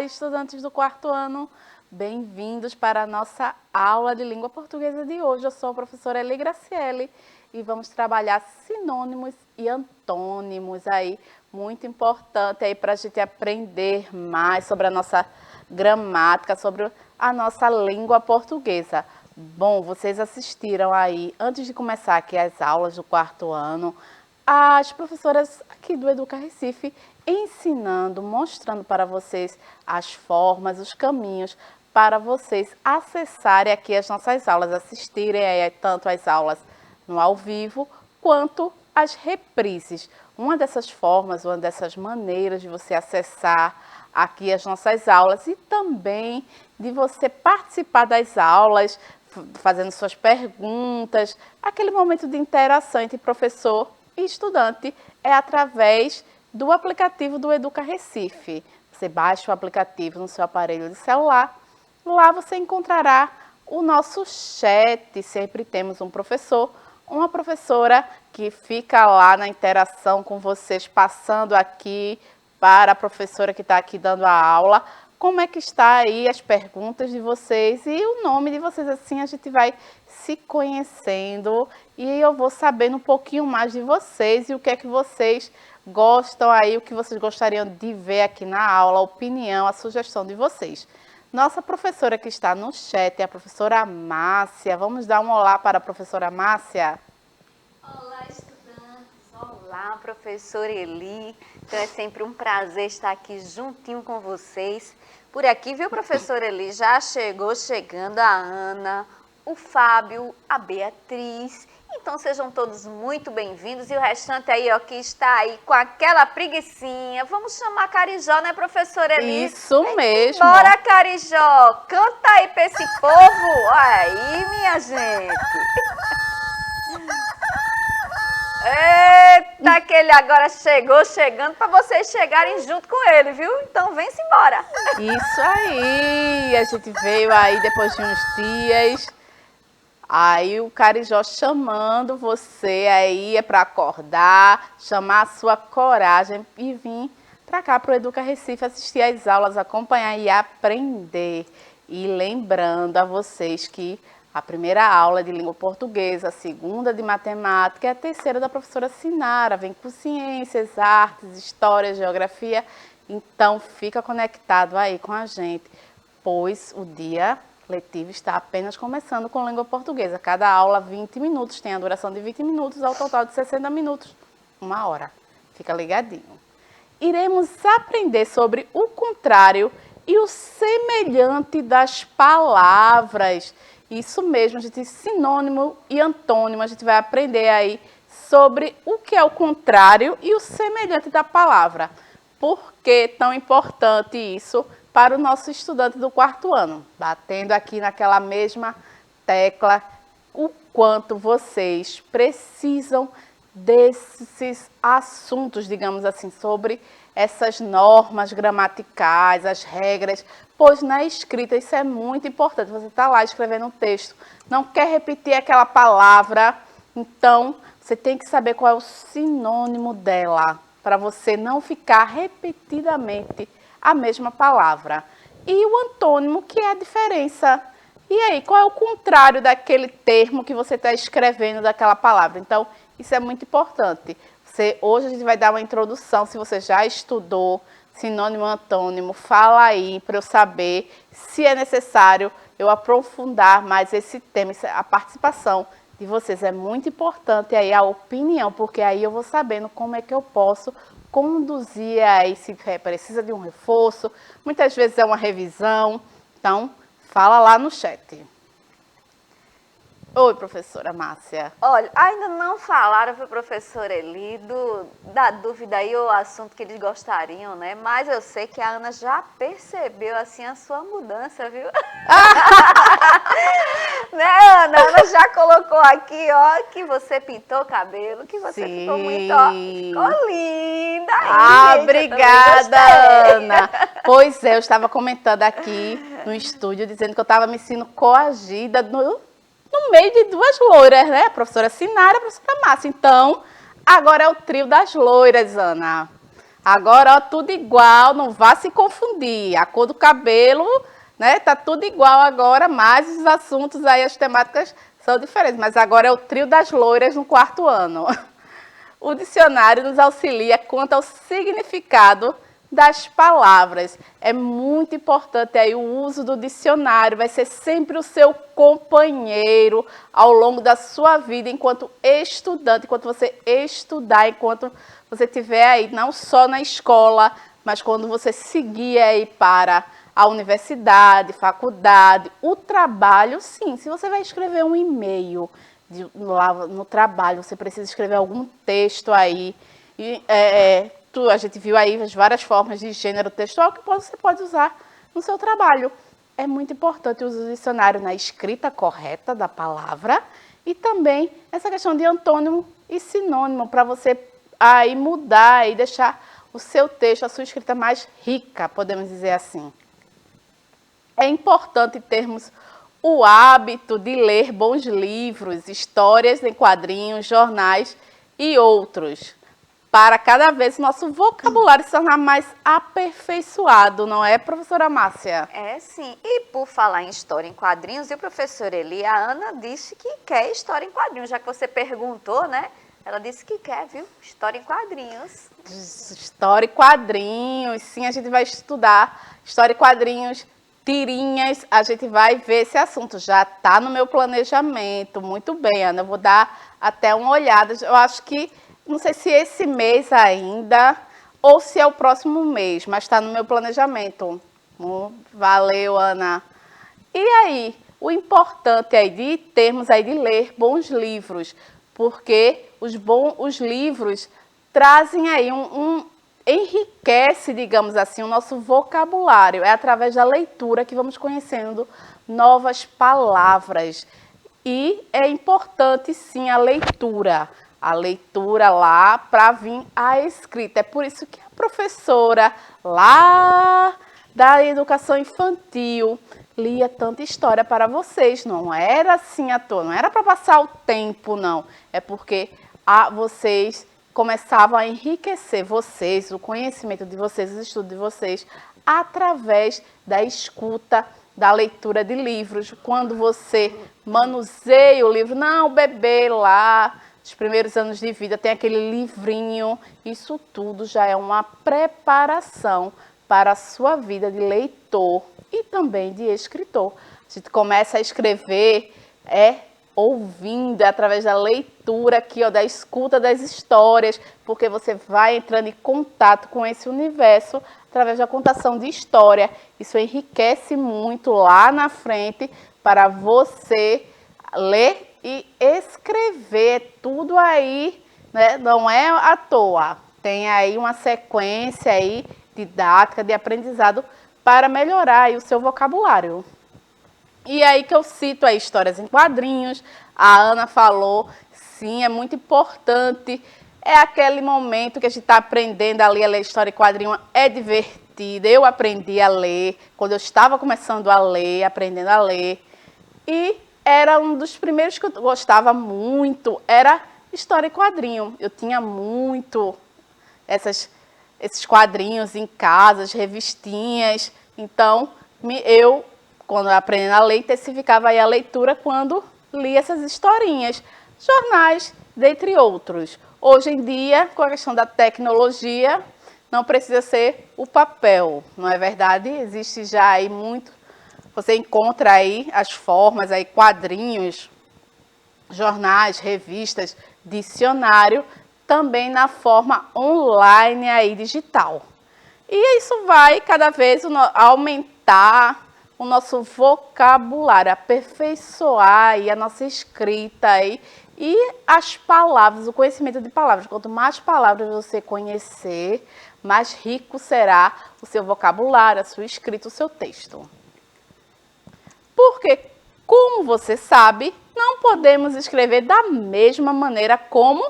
estudantes do quarto ano, bem-vindos para a nossa aula de língua portuguesa de hoje. Eu sou a professora Eli Graciele e vamos trabalhar sinônimos e antônimos aí, muito importante aí para a gente aprender mais sobre a nossa gramática, sobre a nossa língua portuguesa. Bom, vocês assistiram aí, antes de começar aqui as aulas do quarto ano, as professoras aqui do Educa Recife ensinando, mostrando para vocês as formas, os caminhos para vocês acessarem aqui as nossas aulas, assistirem aí tanto as aulas no ao vivo quanto as reprises. Uma dessas formas, uma dessas maneiras de você acessar aqui as nossas aulas e também de você participar das aulas, fazendo suas perguntas, aquele momento de interação entre professor e estudante é através do aplicativo do Educa Recife. Você baixa o aplicativo no seu aparelho de celular, lá você encontrará o nosso chat. Sempre temos um professor, uma professora que fica lá na interação com vocês, passando aqui para a professora que está aqui dando a aula, como é que está aí as perguntas de vocês e o nome de vocês, assim a gente vai se conhecendo e eu vou sabendo um pouquinho mais de vocês e o que é que vocês gostam aí, o que vocês gostariam de ver aqui na aula, a opinião, a sugestão de vocês. Nossa professora que está no chat é a professora Márcia. Vamos dar um olá para a professora Márcia. Olá, estudantes. Olá, professora Eli. Então é sempre um prazer estar aqui juntinho com vocês. Por aqui, viu, professora Eli? Já chegando a Ana, o Fábio, a Beatriz. Então sejam todos muito bem-vindos. E o restante aí, ó, que está aí com aquela preguicinha. Vamos chamar Carijó, né, professora Eli? Isso mesmo. Bora, Carijó. Canta aí pra esse povo. Olha aí, minha gente. Eita, que ele agora chegando para vocês chegarem junto com ele, viu? Então vem-se embora. Isso aí, a gente veio aí depois de uns dias, aí o Carijó chamando você aí, é para acordar, chamar a sua coragem e vir para cá, para o Educa Recife, assistir às aulas, acompanhar e aprender. E lembrando a vocês que a primeira aula de língua portuguesa, a segunda de matemática e a terceira da professora Sinara. Vem com ciências, artes, história, geografia. Então, fica conectado aí com a gente, pois o dia letivo está apenas começando com língua portuguesa. Cada aula, 20 minutos, tem a duração de 20 minutos, ao total de 60 minutos, 1 hora. Fica ligadinho. Iremos aprender sobre o contrário e o semelhante das palavras. Isso mesmo, a gente sinônimo e antônimo, a gente vai aprender aí sobre o que é o contrário e o semelhante da palavra. Por que tão importante isso para o nosso estudante do quarto ano? Batendo aqui naquela mesma tecla, o quanto vocês precisam desses assuntos, digamos assim, sobre essas normas gramaticais, as regras, pois na escrita isso é muito importante. Você está lá escrevendo um texto, não quer repetir aquela palavra, então você tem que saber qual é o sinônimo dela, para você não ficar repetidamente a mesma palavra. E o antônimo, que é a diferença. E aí, qual é o contrário daquele termo que você está escrevendo daquela palavra? Então, isso é muito importante. Hoje a gente vai dar uma introdução, se você já estudou sinônimo e antônimo, fala aí para eu saber se é necessário eu aprofundar mais esse tema, a participação de vocês. É muito importante aí a opinião, porque aí eu vou sabendo como é que eu posso conduzir aí, se precisa de um reforço, muitas vezes é uma revisão. Então, fala lá no chat. Oi, professora Márcia. Olha, ainda não falaram para a professora Eli da dúvida aí, o assunto que eles gostariam, né? Mas eu sei que a Ana já percebeu, assim, a sua mudança, viu? Né, Ana? Ana já colocou aqui, ó, que você pintou o cabelo, que você ficou muito, ó, ficou linda. Aí, gente, obrigada, Ana. Pois é, eu estava comentando aqui no estúdio, dizendo que eu estava me sentindo coagida no meio de duas loiras, né? A professora Sinara e a professora Márcia. Então, agora é o trio das loiras, Ana. Agora, ó, tudo igual, não vá se confundir. A cor do cabelo, né, tá tudo igual agora, mas os assuntos aí, as temáticas são diferentes. Mas agora é o trio das loiras no 4º ano. O dicionário nos auxilia quanto ao significado das palavras. É muito importante aí o uso do dicionário, vai ser sempre o seu companheiro ao longo da sua vida enquanto estudante, enquanto você estudar, enquanto você estiver aí não só na escola, mas quando você seguir aí para a universidade, faculdade, o trabalho, sim. Se você vai escrever um e-mail lá no trabalho, você precisa escrever algum texto aí, e a gente viu aí as várias formas de gênero textual que você pode usar no seu trabalho. É muito importante o uso do dicionário na escrita correta da palavra e também essa questão de antônimo e sinônimo para você aí mudar e deixar o seu texto, a sua escrita mais rica, podemos dizer assim. É importante termos o hábito de ler bons livros, histórias em quadrinhos, jornais e outros, para cada vez o nosso vocabulário se tornar mais aperfeiçoado, não é, professora Márcia? É, sim. E por falar em história em quadrinhos, e o professor Eli, a Ana disse que quer história em quadrinhos, já que você perguntou, né? Ela disse que quer, viu? História em quadrinhos. História e quadrinhos, sim, a gente vai estudar história e quadrinhos, tirinhas, a gente vai ver esse assunto, já está no meu planejamento. Muito bem, Ana, eu vou dar até uma olhada, eu acho que, não sei se esse mês ainda, ou se é o próximo mês, mas está no meu planejamento. Valeu, Ana. E aí, o importante aí de termos aí de ler bons livros, porque os livros trazem aí enriquece, digamos assim, o nosso vocabulário. É através da leitura que vamos conhecendo novas palavras. E é importante, sim, a leitura lá para vir a escrita. É por isso que a professora lá da educação infantil lia tanta história para vocês. Não era assim à toa, não era para passar o tempo, não. É porque vocês começavam a enriquecer vocês, o conhecimento de vocês, os estudos de vocês, através da escuta, da leitura de livros. Quando você manuseia o livro, não, o bebê lá, os primeiros anos de vida, tem aquele livrinho, isso tudo já é uma preparação para a sua vida de leitor e também de escritor. A gente começa a escrever, ouvindo, através da leitura aqui, ó, da escuta das histórias, porque você vai entrando em contato com esse universo através da contação de história. Isso enriquece muito lá na frente para você ler e escrever. Tudo aí, né, não é à toa. Tem aí uma sequência aí didática de aprendizado para melhorar aí o seu vocabulário. E aí que eu cito aí histórias em quadrinhos, a Ana falou, sim, é muito importante, é aquele momento que a gente está aprendendo ali a ler história em quadrinho, é divertido, eu aprendi a ler, quando eu estava começando a ler, aprendendo a ler, e era um dos primeiros que eu gostava muito, era história em quadrinho, eu tinha muito esses quadrinhos em casa, as revistinhas, então quando aprendendo a ler, intensificava aí a leitura quando lia essas historinhas, jornais, dentre outros. Hoje em dia, com a questão da tecnologia, não precisa ser o papel, não é verdade? Existe já aí muito, você encontra aí as formas, aí quadrinhos, jornais, revistas, dicionário, também na forma online aí digital. E isso vai cada vez aumentar o nosso vocabulário, aperfeiçoar aí a nossa escrita aí, e as palavras, o conhecimento de palavras. Quanto mais palavras você conhecer, mais rico será o seu vocabulário, a sua escrita, o seu texto. Porque, como você sabe, não podemos escrever da mesma maneira como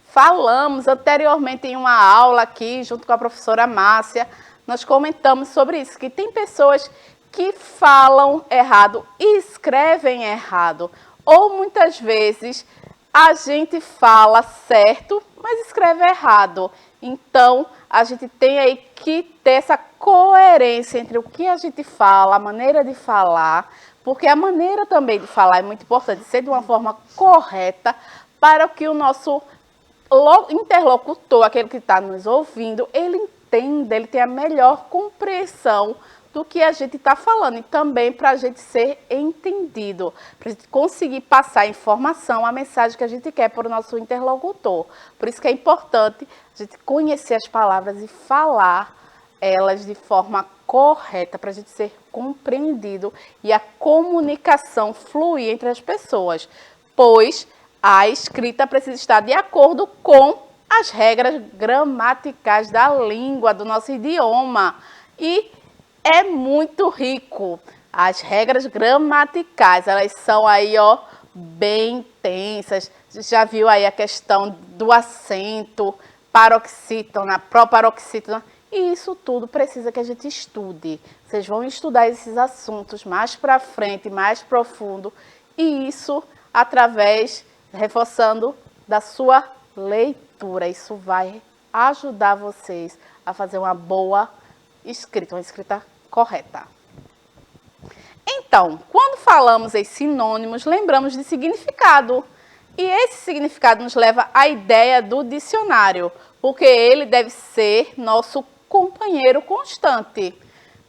falamos anteriormente em uma aula aqui, junto com a professora Márcia, nós comentamos sobre isso, que tem pessoas que falam errado e escrevem errado. Ou muitas vezes a gente fala certo, mas escreve errado. Então, a gente tem aí que ter essa coerência entre o que a gente fala, a maneira de falar, porque a maneira também de falar é muito importante, ser de uma forma correta para que o nosso interlocutor, aquele que está nos ouvindo, ele entenda, ele tenha a melhor compreensão do que a gente está falando e também para a gente ser entendido, para a gente conseguir passar a informação, a mensagem que a gente quer para o nosso interlocutor. Por isso que é importante a gente conhecer as palavras e falar elas de forma correta para a gente ser compreendido e a comunicação fluir entre as pessoas, pois a escrita precisa estar de acordo com as regras gramaticais da língua, do nosso idioma. E é muito rico. As regras gramaticais, elas são aí, ó, bem intensas. Já viu aí a questão do acento, paroxítona, proparoxítona. E isso tudo precisa que a gente estude. Vocês vão estudar esses assuntos mais para frente, mais profundo. E isso através, reforçando, da sua leitura. Isso vai ajudar vocês a fazer uma boa escrita, uma escrita correta. Então, quando falamos em sinônimos, lembramos de significado. E esse significado nos leva à ideia do dicionário, porque ele deve ser nosso companheiro constante.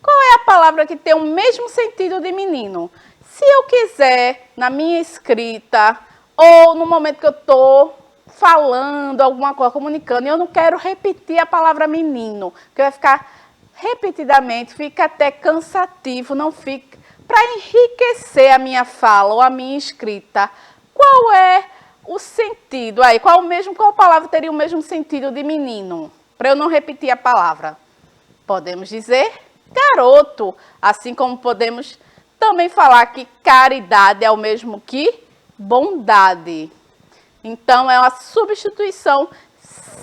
Qual é a palavra que tem o mesmo sentido de menino? Se eu quiser, na minha escrita, ou no momento que eu estou falando alguma coisa, comunicando, e eu não quero repetir a palavra menino, porque vai ficar repetidamente, fica até cansativo, não fica. Para enriquecer a minha fala ou a minha escrita, qual é o sentido aí? Qual palavra teria o mesmo sentido de menino? Para eu não repetir a palavra. Podemos dizer garoto, assim como podemos também falar que caridade é o mesmo que bondade. Então, é uma substituição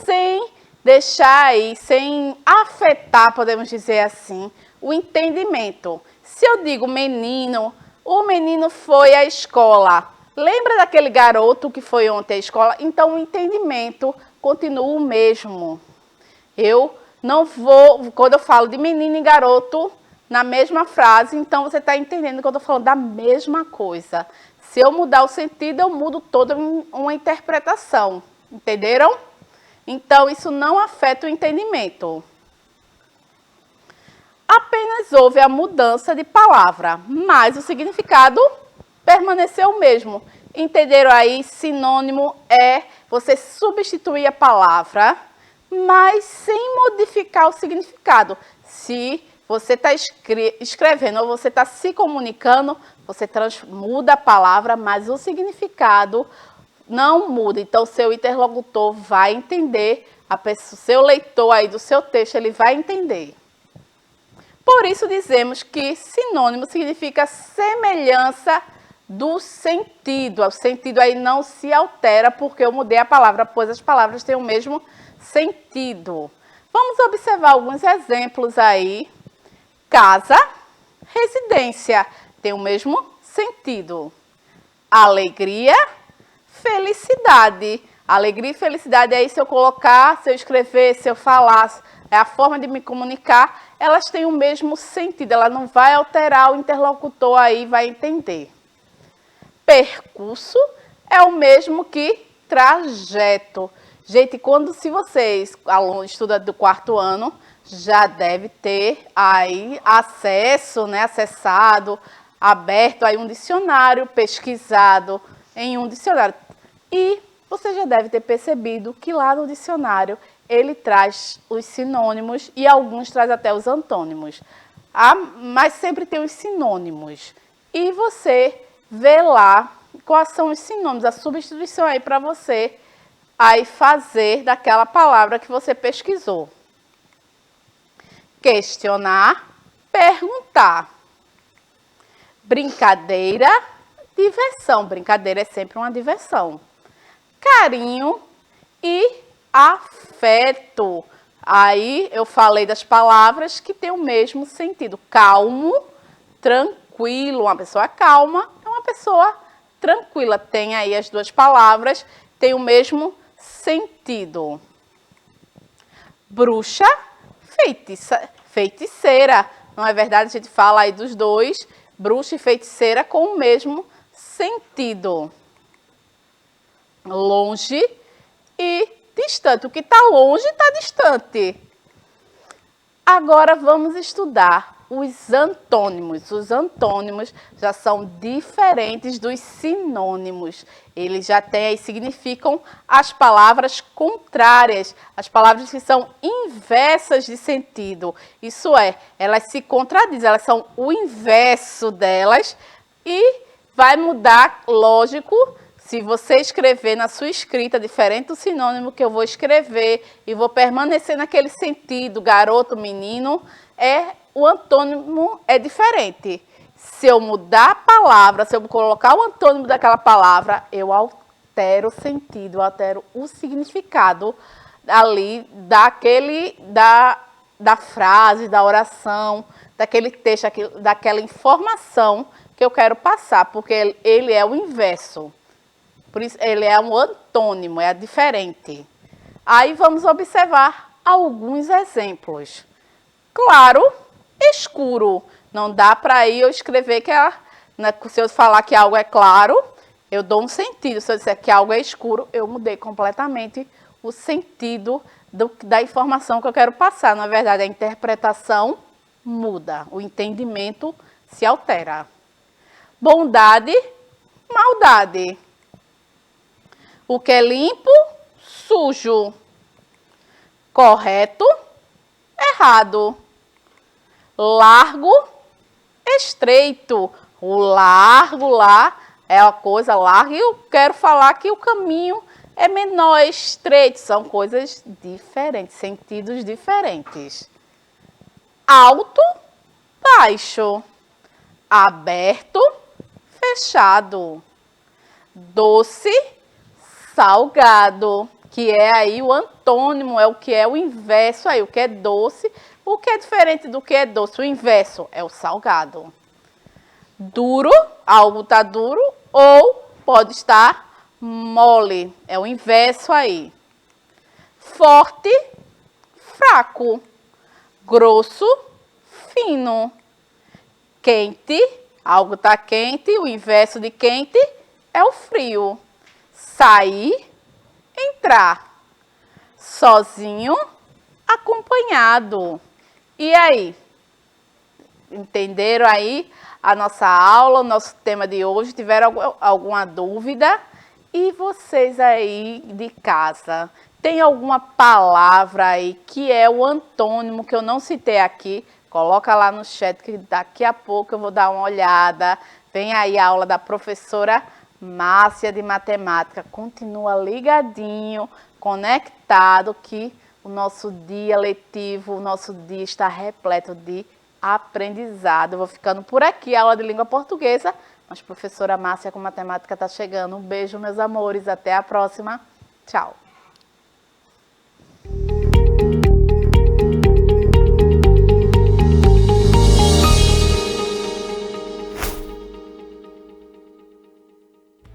sem deixar aí, sem afetar, podemos dizer assim, o entendimento. Se eu digo menino, o menino foi à escola. Lembra daquele garoto que foi ontem à escola? Então, o entendimento continua o mesmo. Eu não vou, quando eu falo de menino e garoto, na mesma frase, então você está entendendo que eu estou falando da mesma coisa. Se eu mudar o sentido, eu mudo toda uma interpretação. Entenderam? Então, isso não afeta o entendimento. Apenas houve a mudança de palavra, mas o significado permaneceu o mesmo. Entenderam aí? Sinônimo é você substituir a palavra, mas sem modificar o significado. Se você está escrevendo ou você está se comunicando, você muda a palavra, mas o significado não muda. Então, seu interlocutor vai entender, seu leitor aí do seu texto, ele vai entender. Por isso dizemos que sinônimo significa semelhança do sentido. O sentido aí não se altera porque eu mudei a palavra, pois as palavras têm o mesmo sentido. Vamos observar alguns exemplos aí. Casa, residência, tem o mesmo sentido. Alegria, felicidade. Alegria e felicidade aí, se eu colocar, se eu escrever, se eu falar, é a forma de me comunicar, elas têm o mesmo sentido, ela não vai alterar, o interlocutor aí vai entender. Percurso é o mesmo que trajeto. Gente, se vocês, alunos, estudam do 4º ano, já deve ter aí acesso, né, acessado, aberto aí um dicionário, pesquisado em um dicionário. E você já deve ter percebido que lá no dicionário ele traz os sinônimos e alguns traz até os antônimos. Mas sempre tem os sinônimos. E você vê lá quais são os sinônimos, a substituição aí para você aí fazer daquela palavra que você pesquisou. Questionar, perguntar. Brincadeira, diversão. Brincadeira é sempre uma diversão. Carinho e afeto. Aí eu falei das palavras que têm o mesmo sentido. Calmo, tranquilo. Uma pessoa calma é uma pessoa tranquila. Tem aí as duas palavras, tem o mesmo sentido. bruxa, feiticeira. Não é verdade? A gente fala aí dos dois, bruxa e feiticeira, com o mesmo sentido. Longe e distante. O que está longe está distante. Agora vamos estudar os antônimos. Os antônimos já são diferentes dos sinônimos. Eles já têm aí, significam as palavras contrárias, as palavras que são inversas de sentido. Isso é, elas se contradizem, elas são o inverso delas e vai mudar, lógico, se você escrever na sua escrita diferente do sinônimo que eu vou escrever e vou permanecer naquele sentido, garoto, menino, o antônimo é diferente. Se eu mudar a palavra, se eu colocar o antônimo daquela palavra, eu altero o sentido, eu altero o significado ali da frase, da oração, daquele texto, daquela informação que eu quero passar, porque ele é o inverso. Por isso, ele é um antônimo, é diferente. Aí vamos observar alguns exemplos. Claro, escuro. Não dá para eu escrever que se eu falar que algo é claro, eu dou um sentido. Se eu disser que algo é escuro, eu mudei completamente o sentido da informação que eu quero passar. Na verdade, a interpretação muda, o entendimento se altera. Bondade, maldade. O que é limpo, sujo. Correto, errado. Largo, estreito. O largo lá é a coisa larga e eu quero falar que o caminho é menor, é estreito. São coisas diferentes, sentidos diferentes. Alto, baixo. Aberto, fechado. Doce, salgado, que é aí o antônimo, é o que é o inverso aí, o que é doce, o que é diferente do que é doce, o inverso é o salgado. Duro, algo está duro, ou pode estar mole, é o inverso aí. Forte, fraco. Grosso, fino. Quente, algo está quente, o inverso de quente é o frio. Sair, entrar. Sozinho, acompanhado. E aí? Entenderam aí a nossa aula, o nosso tema de hoje? Tiveram alguma dúvida? E vocês aí de casa, tem alguma palavra aí que é o antônimo que eu não citei aqui? Coloca lá no chat que daqui a pouco eu vou dar uma olhada. Vem aí a aula da professora Márcia de matemática. Continua ligadinho, conectado, que o nosso dia letivo, o nosso dia está repleto de aprendizado. Eu vou ficando por aqui, a aula de língua portuguesa, mas professora Márcia com matemática está chegando. Um beijo, meus amores, até a próxima. Tchau.